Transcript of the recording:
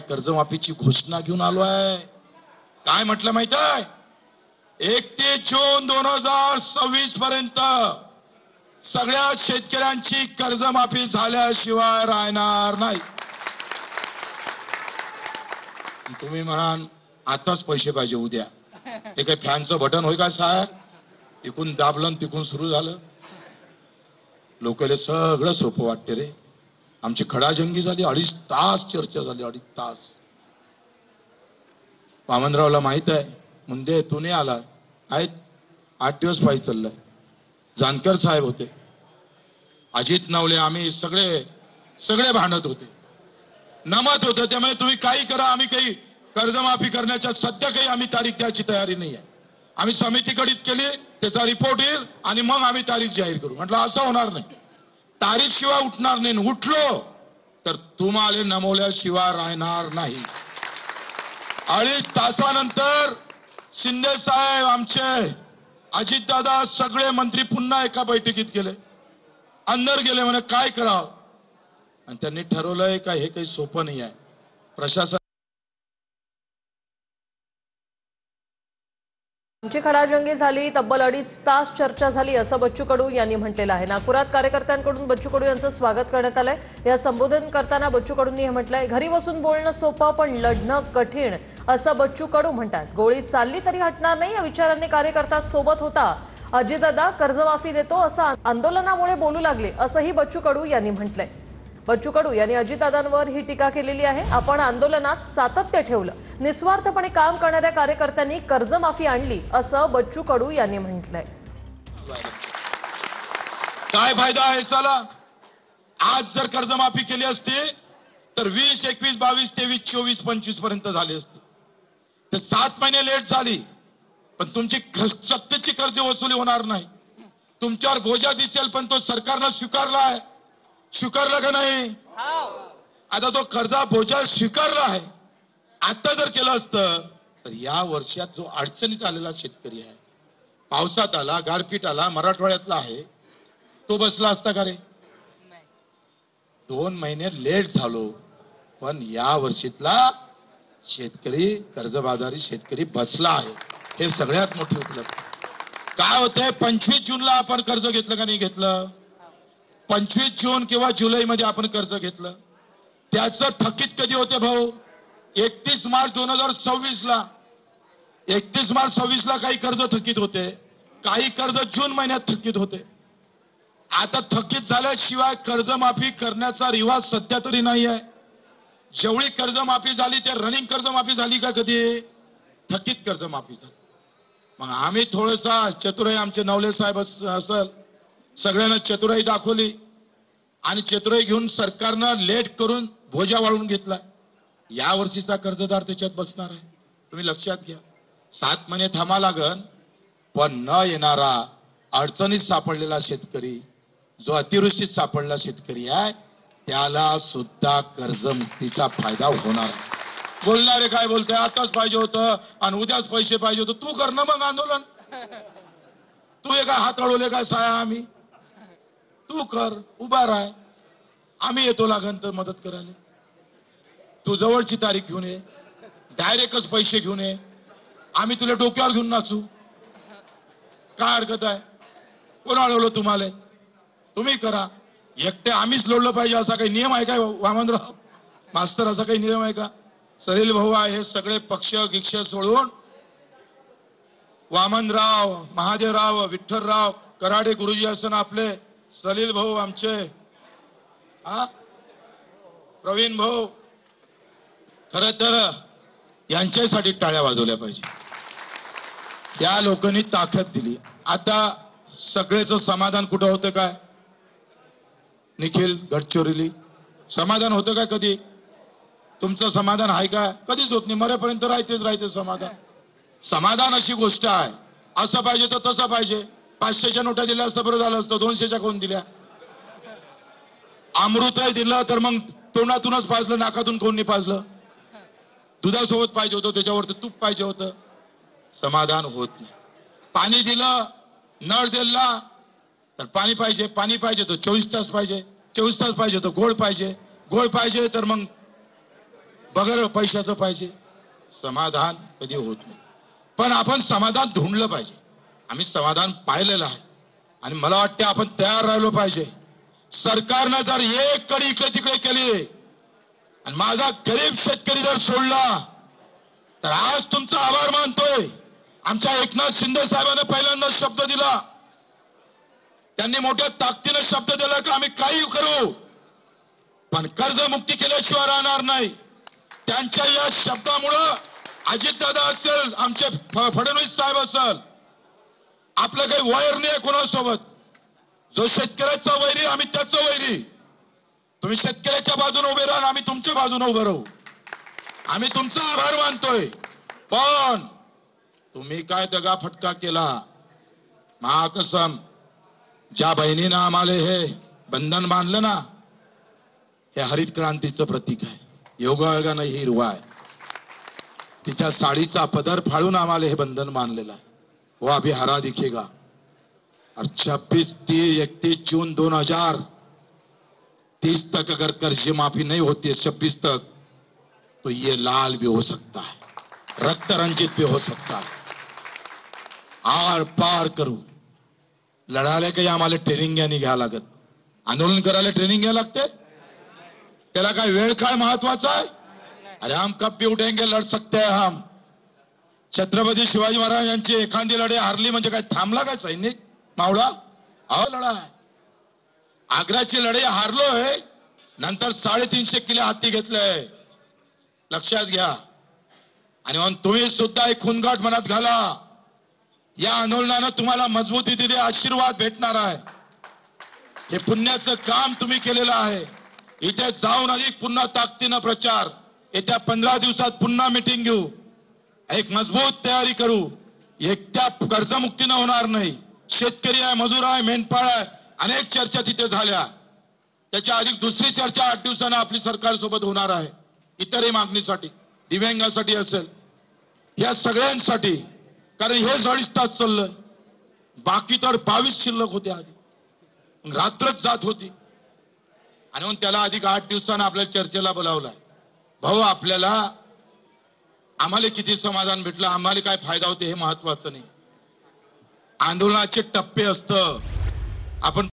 कर्जमाफीची घोषणा घेऊन आलो आहे. काय म्हटलं माहित आहे? 31 जून 2026 पर्यंत सगळ्या शेतकऱ्यांची कर्जमाफी झाल्याशिवाय राहणार नाही. तुम्ही म्हणाल आताच पैसे पाहिजे उद्या, हे काय फॅनचं बटन होय का साहेब? तिकून दाबलं तिकून सुरू झालं. लोकांना सगळं सोपं वाटते रे. आमची खडाजंगी झाली, 2.5 तास चर्चा झाली, 2.5 तास. वामनरावला माहित आहे मुंदे तू नाही आला आहेत, 8 दिवस पाहिजे चाललाय. जानकर साहेब होते, अजित नवले, आम्ही सगळे भांडत होते, नमत होतं. त्यामुळे तुम्ही काही करा, आम्ही काही कर्जमाफी करण्याच्या सध्या काही आम्ही तारीख द्यायची तयारी नाही आहे. आम्ही समिती गठीत केली, त्याचा रिपोर्ट येईल आणि मग आम्ही तारीख जाहीर करू. म्हटलं असं होणार नाही, तारीख शिवाय उठणार नाही. उठलो तर तुम्हाला नमवल्याशिवाय राहणार नाही. 2.5 तासानंतर शिंदे साहेब, आमचे अजितदादा, सगळे मंत्री पुन्हा एका बैठकीत गेले, अंदर गेले. म्हणे काय करावं, आणि त्यांनी ठरवलंय का हे काही सोपं नाही आहे. प्रशासन आमची खडाजंगी झाली, तब्बल 2.5 तास चर्चा झाली असं बच्चू कडू यांनी म्हटलेलं आहे. नागपुरात कार्यकर्त्यांकडून बच्चू कडू यांचं स्वागत करण्यात आलंय. या संबोधन करताना बच्चू कडूंनी हे म्हटलंय, घरी बसून बोलणं सोपं पण लढणं कठीण असं बच्चू कडू म्हणतात. गोळी चालली तरी हटणार नाही या विचारांनी कार्यकर्ता सोबत होता. अजितदादा कर्जमाफी देतो असं आंदोलनामुळे बोलू लागले असंही बच्चू कडू यांनी म्हटलंय. बच्चू कडू यांनी अजितदादांवर ही टीका केलेली आहे. आपण आंदोलनात सातत्य ठेवलं, निस्वार्थपणे काम करणाऱ्या कार्यकर्त्यांनी कर्जमाफी आणली असं बच्चू कडू यांनी म्हटलंय. काय फायदा आहे? चला, आज जर कर्जमाफी केली असती तर 20, 21, 22, 23, 24, 25 पर्यंत झाली असती. ते 7 महिने लेट झाली, पण तुमची सक्तीची कर्ज वसुली होणार नाही. तुमच्यावर बोजा दिसेल, पण तो सरकारनं स्वीकारला आहे. स्वीकारला का नाही? आता तो कर्जा बोजा स्वीकारला आहे. आता जर केलं असतं तर या वर्षात जो अडचणीत आलेला शेतकरी आहे, पावसात आला, गारपीट आला, मराठवाड्यातला आहे, तो बसला असता का रे? 2 महिने लेट झालो, पण या वर्षीतला शेतकरी, कर्जबाजारी शेतकरी बसला आहे. हे सगळ्यात मोठी उपलब्धी. काय होतंय, 25 जूनला आपण कर्ज घेतलं का नाही घेतलं? 25 जून किंवा जुलै मध्ये आपण कर्ज घेतलं, त्याचं थकीत कधी होते भाऊ? 31 मार्च 2026 ला. 31 मार्च 26 ला काही कर्ज थकीत होते, काही कर्ज जून महिन्यात थकीत होते. आता थकीत झाल्याशिवाय कर्जमाफी करण्याचा रिवाज सध्या तरी नाही आहे. जेवढी कर्जमाफी झाली ते रनिंग कर्जमाफी झाली का कधी? थकीत कर्जमाफी झाली. मग आम्ही थोडंसा चतुराई, आमचे नवले साहेब असेल, सगळ्यांना चतुराई दाखवली आणि चतुराई घेऊन सरकारनं लेट करून बोजा वाढवून घेतला. या वर्षीचा कर्जदार त्याच्यात बसणार आहे. तुम्ही लक्षात घ्या. 7 महिने थांबा लागन, पण न येणारा, अडचणीत सापडलेला शेतकरी, जो अतिवृष्टीत सापडलेला शेतकरी आहे, त्याला सुद्धा कर्जमुक्तीचा फायदा होणार. बोलणारे काय बोलतोय, आताच पाहिजे होतं आणि उद्याच पैसे पाहिजे होतं. तू कर ना मग आंदोलन. तू हे काय हात अडवले काय साया? आम्ही, तू कर, उभा राह, आम्ही येतो लागन तर मदत करायला. तू जवळची तारीख घेऊन ये, डायरेक्टच पैसे घेऊन ये, आम्ही तुला डोक्यावर घेऊन नाचू. काय हरकत आहे? कोण अडवलं तुम्हाला? तुम्ही करा. एकटे आम्हीच लढलं पाहिजे असा काही नियम आहे काय वामनराव मास्तर? असा काही नियम आहे का? सलील भाऊ आहे, हे सगळे पक्ष गिक्ष सोडून वामनराव, महादेवराव, विठ्ठलराव कराडे गुरुजी असं आपले सलील भाऊ, आमचे प्रवीण भाऊ, खर तर यांच्यासाठी टाळ्या वाजवल्या पाहिजे. त्या लोकांनी ताकद दिली. आता सगळेच समाधान कुठं होतं काय? निखिल गडचिरोली समाधान होतं का कधी? तुमचं समाधान आहे का? कधीच होत नाही. मरेपर्यंत राहते समाधान. समाधान अशी गोष्ट आहे, असं पाहिजे तर तसं पाहिजे. 500च्या नोटा दिल्या असतं बरं झालं असतं. 200च्या कोण दिल्या? अमृतही दिलं तर मग तोंडातूनच पाजलं, नाकातून कोण नाही पाजलं. दुधासोबत पाहिजे होतं, त्याच्यावर तूप पाहिजे होतं. समाधान होत नाही. पाणी दिलं, नळ दिला तर पाणी पाहिजे, पाणी पाहिजे तर 24 तास पाहिजे, 24 तास पाहिजे तर गोड पाहिजे, गोड पाहिजे तर मग बगर पैशाचं पाहिजे समाधान कधी होत नाही. पण आपण समाधान ढूंढलं पाहिजे. आम्ही समाधान पाहिलेलं आहे आणि मला वाटते आपण तयार राहिलो पाहिजे. सरकारनं जर एक कडी इकडे तिकडे केली आणि माझा गरीब शेतकरी जर सोडला तर आज तुमचा आभार मानतोय. आमच्या एकनाथ शिंदे साहेबांनी पहिल्यांदा शब्द दिला, त्यांनी मोठ्या ताकदीने शब्द दिला की आम्ही काही करू पण कर्जमुक्ती केल्याशिवाय राहणार नाही. त्यांच्या या शब्दामुळं अजितदादा असेल, आमचे फडणवीस साहेब असेल, आपलं काही वैर नाही कोणासोबत. जो शेतकऱ्याचा वैरी आम्ही त्याचं वैरी. तुम्ही शेतकऱ्याच्या बाजूने उभे राहा, आम्ही तुमच्या बाजूने उभे राहू. आम्ही तुमचा आभार मानतोय. पण तुम्ही काय दगा फटका केला. महाकसम ज्या बहिणीनं आम्हाला हे बंधन बांधलं ना, हे हरित क्रांतीचं प्रतीक आहे. योगायोगानं ही हिरवा आहे. तिच्या साडीचा पदर फाळून आम्हाला हे बंधन बांधलेलं आहे. वो अभी हरा दिखेगा. और 26, 30, 31 जून 2030 तक अगर कर्ज माफी नहीं होती है 26 तक, तो ये लाल भी हो सकता है, रक्त रंजित भी हो सकता है. आर पार करू. लढायला काही आम्हाला ट्रेनिंग घ्या घ्यावं लागत. आंदोलन करायला ट्रेनिंग घ्यावं लागते. त्याला काय वेळ काय महत्वाचा आहे. अरे हम कब भी उठेंगे, लढ सकते हैं हम. छत्रपती शिवाजी महाराज यांची एखादी लढाई हारली म्हणजे काय थांबला काय सैनिक मावळा. अहो लढाई आग्राची लढाई हारलोय, नंतर 350 किलो हाती घेतलंय. लक्षात घ्या. आणि म्हणून तुम्ही सुद्धा एक खूनगाठ मनात घाला. या आंदोलनानं तुम्हाला मजबूती दिली, आशीर्वाद भेटणार आहे. हे पुण्याचं काम तुम्ही केलेलं आहे. इथे जाऊन अधिक पुन्हा ताकदीनं प्रचार. येत्या 15 दिवसात पुन्हा मीटिंग घेऊ, एक मजबूत तयारी करू. एकट्या कर्जमुक्तीनं होणार नाही. शेतकरी आहे, मजूर आहे, मेंढपाळ आहे, अनेक चर्चा तिथे झाल्या. त्याच्या अधिक दुसरी चर्चा 8 दिवसांना आपली सरकार सोबत होणार आहे. इतरही मागणीसाठी, दिव्यांगासाठी असेल, या सगळ्यांसाठी. कारण हे 2.5 तास चाललं, बाकी तर 22 शिल्लक होते. आधी रात्रच जात होती आणि म्हणून त्याला अधिक 8 दिवसांना आपल्याला चर्चेला बोलावलाय. भाऊ आपल्याला आम्हाला किती समाधान भेटलं, आम्हाला काय फायदा होते हे महत्वाचं नाही. आंदोलनाचे टप्पे असतं. आपण